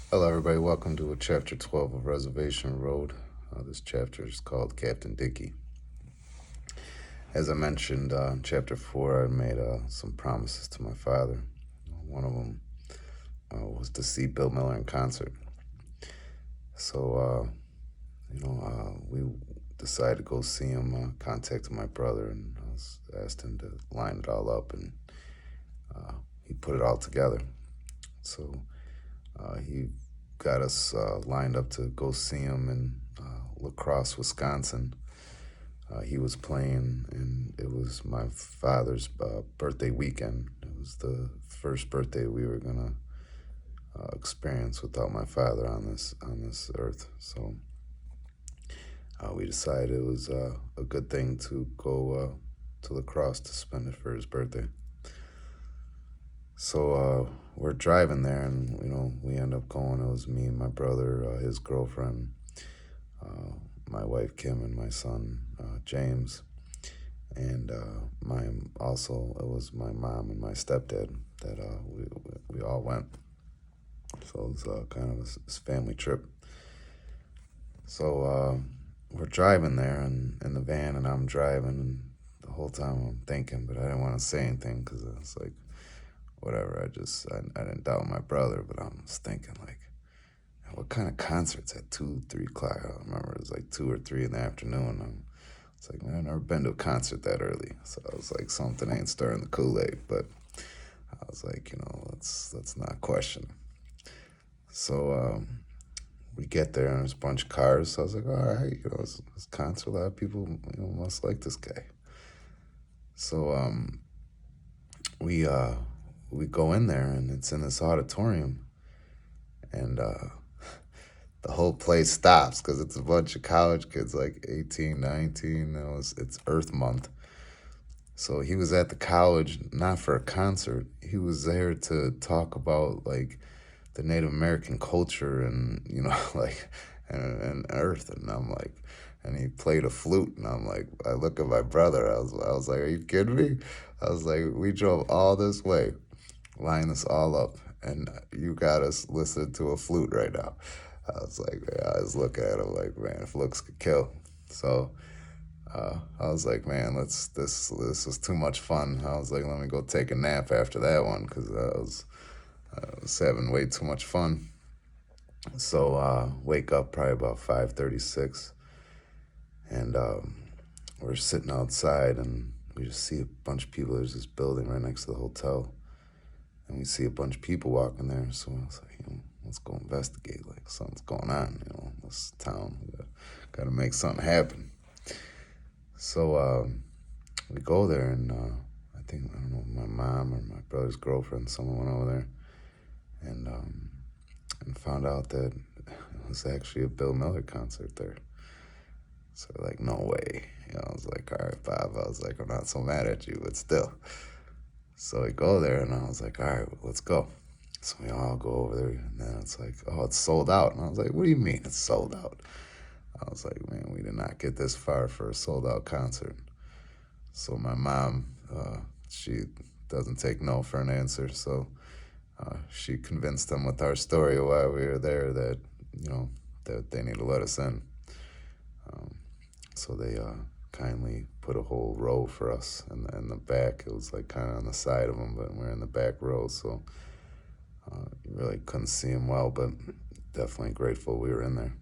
Hello, everybody. Welcome to chapter 12 of Reservation Road. This chapter is called Captain Dickey. As I mentioned, in chapter 4, I made some promises to my father. One of them was to see Bill Miller in concert. So, we decided to go see him. Contacted my brother and asked him to line it all up, and he put it all together. So he got us lined up to go see him in La Crosse, Wisconsin. He was playing, and it was my father's birthday weekend. It was the first birthday we were gonna experience without my father on this earth. So we decided it was a good thing to go to La Crosse to spend it for his birthday. So we're driving there, and we end up going. It was me and my brother, his girlfriend, my wife Kim, and my son James, and it was my mom and my stepdad that we all went. So it was kind of a family trip. So we're driving there and in the van, and I'm driving, and the whole time I'm thinking, but I didn't want to say anything because it's like, whatever. I didn't doubt my brother, but I was thinking like, what kind of concerts at 2, 3 o'clock? I don't remember. It was like 2 or 3 in the afternoon. It's like, man, I've never been to a concert that early. So I was like, something ain't stirring the Kool-Aid. But I was like, let's not question. So we get there, and there's a bunch of cars. So I was like, all right, it's concert. A lot of people, must like this guy. So we go in there, and it's in this auditorium, and the whole place stops because it's a bunch of college kids, like 18, 19. It's Earth Month. So he was at the college, not for a concert. He was there to talk about like the Native American culture and, like, and Earth. And I'm like, and he played a flute. And I'm like, I look at my brother. I was like, are you kidding me? I was like, we drove all this way, line this all up, and you got us listening to a flute right now. I was like, man, I was looking at him like, man, if looks could kill. So I was like, man, this was too much fun. I was like, let me go take a nap after that one because I was having way too much fun. So wake up probably about 5:36, and we're sitting outside, and we just see a bunch of people. There's this building right next to the hotel, and we see a bunch of people walking there. So I was like, let's go investigate. Like, something's going on. This town, we gotta make something happen. So we go there, and I don't know, my mom or my brother's girlfriend, someone went over there, and found out that it was actually a Bill Miller concert there. So like, no way. I was like, all right, Bob. I was like, I'm not so mad at you, but still. So we go there, and I was like, all right, well, let's go. So we all go over there, and then it's like, oh, it's sold out. And I was like, what do you mean it's sold out? I was like, man, we did not get this far for a sold out concert. So my mom, she doesn't take no for an answer. So she convinced them with our story while we were there that, that they need to let us in. So they kindly put a whole row for us in the back. It was like kind of on the side of them, but we're in the back row. So you really couldn't see them well, but definitely grateful we were in there,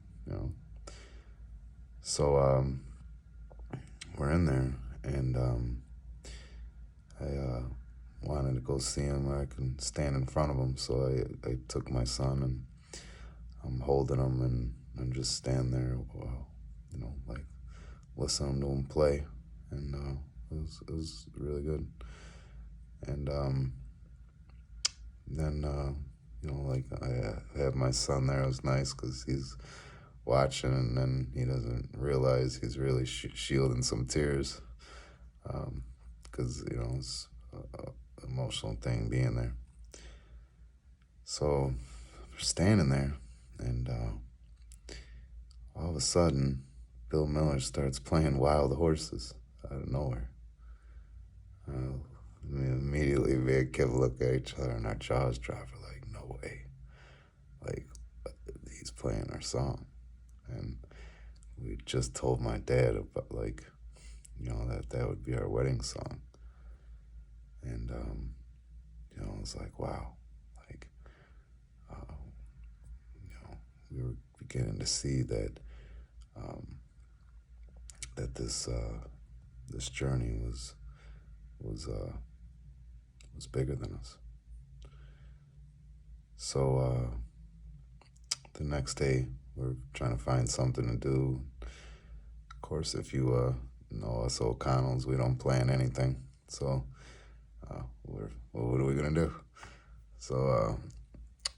So we're in there, and I wanted to go see him where I can stand in front of him. So I took my son, and I'm holding him, and I'm just standing there, like listening to him play, and it was really good. And then like I have my son there. It was nice because he's watching, and then he doesn't realize he's really shielding some tears because it's an emotional thing being there. So we're standing there, and all of a sudden Bill Miller starts playing Wild Horses out of nowhere. Immediately me and Kim look at each other, and our jaws drop. We're like, no way. Like, our song. And we just told my dad about, like, that would be our wedding song. And, I was like, wow, like, uh, we were beginning to see that, that this journey was bigger than us. So the next day, we're trying to find something to do. Of course, if you know us O'Connells, we don't plan anything. So what are we gonna do? So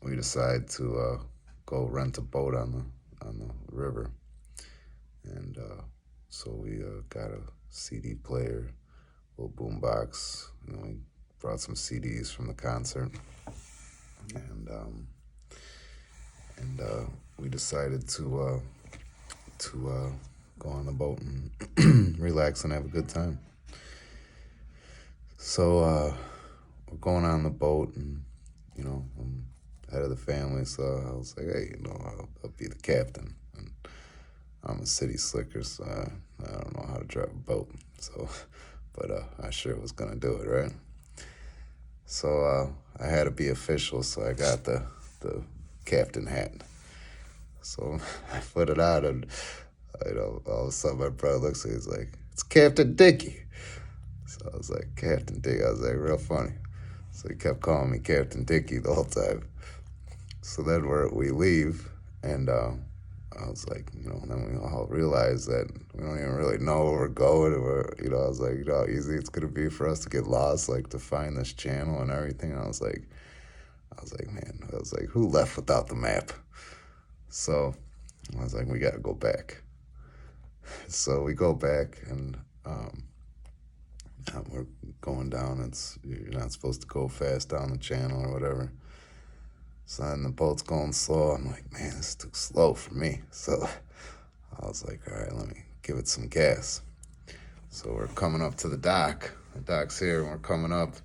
we decide to go rent a boat on the river, and so we got a CD player, little boombox. We brought some CDs from the concert, and we decided to go on the boat and relax and have a good time. So we're going on the boat, and I'm head of the family, so I was like, hey, I'll be the captain, and I'm a city slicker, so I don't know how to drive a boat. So, but I sure was gonna do it, right? So I had to be official, so I got the captain hat. So I put it on, and all of a sudden my brother looks at me, he's like, it's Captain Dickey. So I was like, Captain Dickey. I was like, real funny. So he kept calling me Captain Dickey the whole time. So then we leave, and I was like, then we all realize that we don't even really know where we're going. I was like, how easy it's gonna be for us to get lost, like to find this channel and everything. And I was like, man, who left without the map? So I was like, we gotta go back. So we go back, and we're going down. You're not supposed to go fast down the channel or whatever. So then the boat's going slow. I'm like, man, this is too slow for me. So I was like, all right, let me give it some gas. So we're coming up to the dock. The dock's here, and we're coming up.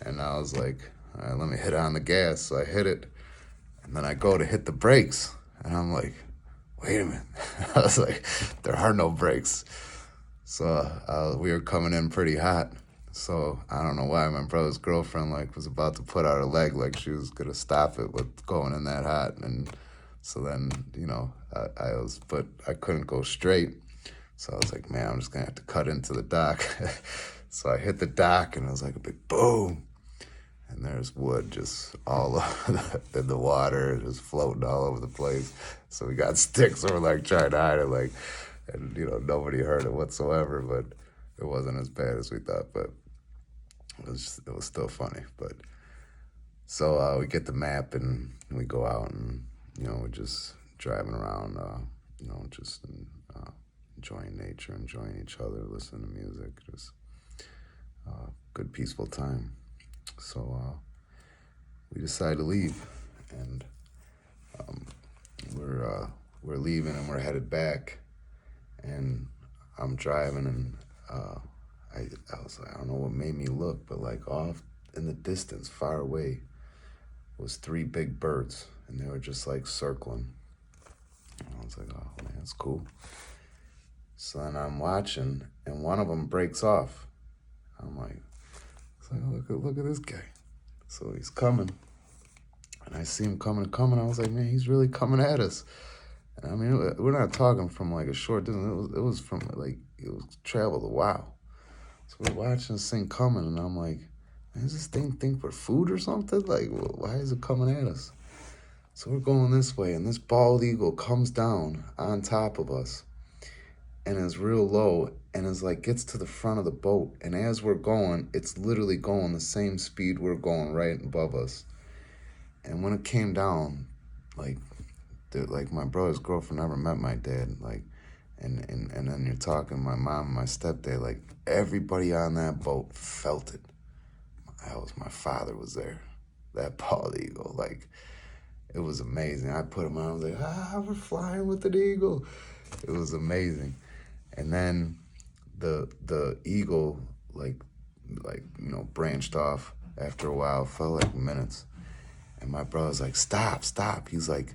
And I was like, all right, let me hit on the gas. So I hit it, and then I go to hit the brakes. And I'm like, wait a minute. I was like, there are no brakes. So we were coming in pretty hot. So I don't know why my brother's girlfriend was about to put out her leg, like she was gonna stop it with going in that hot. And so then but I couldn't go straight. So I was like, man, I'm just gonna have to cut into the dock. So I hit the dock, and it was like a big boom. And there's wood just all in the water, just floating all over the place. So we got sticks, and we're like trying to hide it, and nobody heard it whatsoever. But it wasn't as bad as we thought. But it was still funny. But so we get the map, and we go out, and we're just driving around, just enjoying nature, enjoying each other, listening to music, just good peaceful time. So we decided to leave, and we're leaving, and we're headed back, and I'm driving, and I was like, I don't know what made me look, but off in the distance, far away, was 3 big birds, and they were just circling. And I was like, oh man, that's cool. So then I'm watching, and one of them breaks off. I'm like, look at this guy. So he's coming, and I see him coming. I was like, man, he's really coming at us. And I mean, we're not talking from a short distance. It was from it was traveled a while. So we're watching this thing coming, and I'm like, man, does this thing think we're food or something? Why is it coming at us? So we're going this way, and this bald eagle comes down on top of us, and is real low, and is gets to the front of the boat. And as we're going, it's literally going the same speed we're going, right above us. And when it came down, my brother's girlfriend never met my dad, and then you're talking my mom and my stepdad, everybody on that boat felt it. My father was there, that bald eagle, it was amazing. I put him on, I was like, we're flying with an eagle. It was amazing. And then the eagle branched off after a while, felt like minutes. And my brother's like, stop. He's like,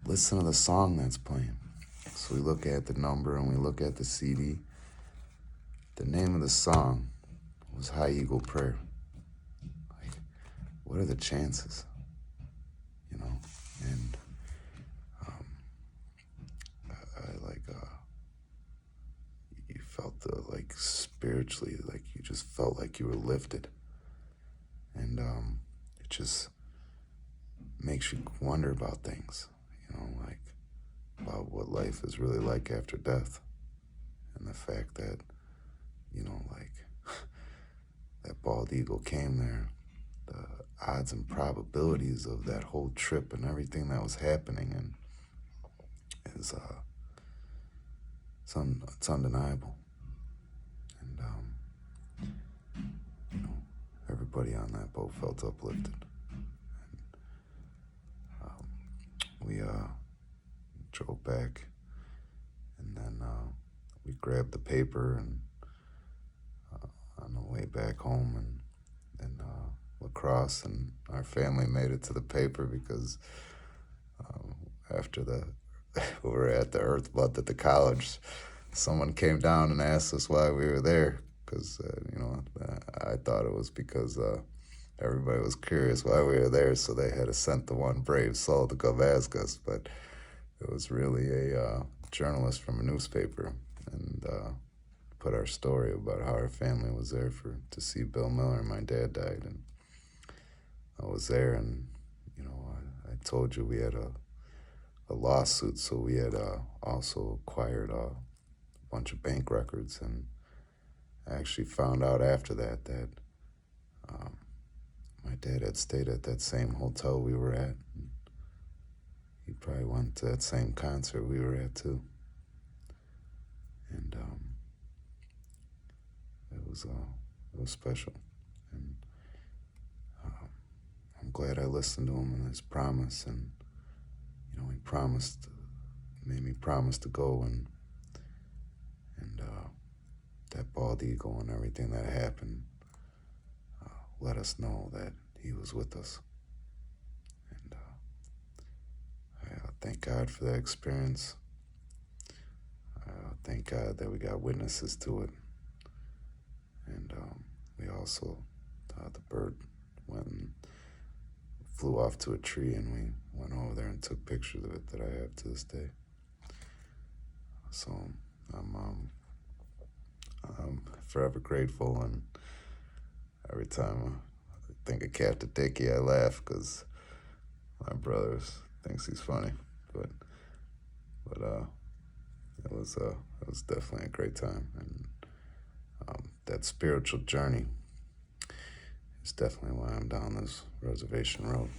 listen to the song that's playing. So we look at the number and we look at the CD. The name of the song was High Eagle Prayer. Like, what are the chances? You know? And I like, you felt like spiritually, like you just felt like you were lifted. And it just makes you wonder about things, like about what life is really like after death. And the fact that, like that bald eagle came there, the odds and probabilities of that whole trip and everything that was happening and is it's undeniable. And everybody on that boat felt uplifted. We drove back, and then we grabbed the paper and on the way back home, and lacrosse, and our family made it to the paper because after we were at the Earth Month at the college, someone came down and asked us why we were there, because I thought it was because everybody was curious why we were there, so they had sent the one brave soul to come ask us, but it was really a journalist from a newspaper, and put our story about how our family was there to see Bill Miller. My dad died, and I was there, and I told you we had a lawsuit, so we had also acquired a bunch of bank records, and I actually found out after that my dad had stayed at that same hotel we were at. He probably went to that same concert we were at too. And it was special. And I'm glad I listened to him and his promise. And he made me promise to go, and that bald eagle and everything that happened let us know that he was with us. And I thank God for that experience. Thank God that we got witnesses to it. And we also, the bird flew off to a tree, and we went over there and took pictures of it that I have to this day. So I'm forever grateful, and every time I think of Captain Dickey, I laugh because my brother thinks he's funny. But it was definitely a great time, and that spiritual journey is definitely why I'm down this reservation road.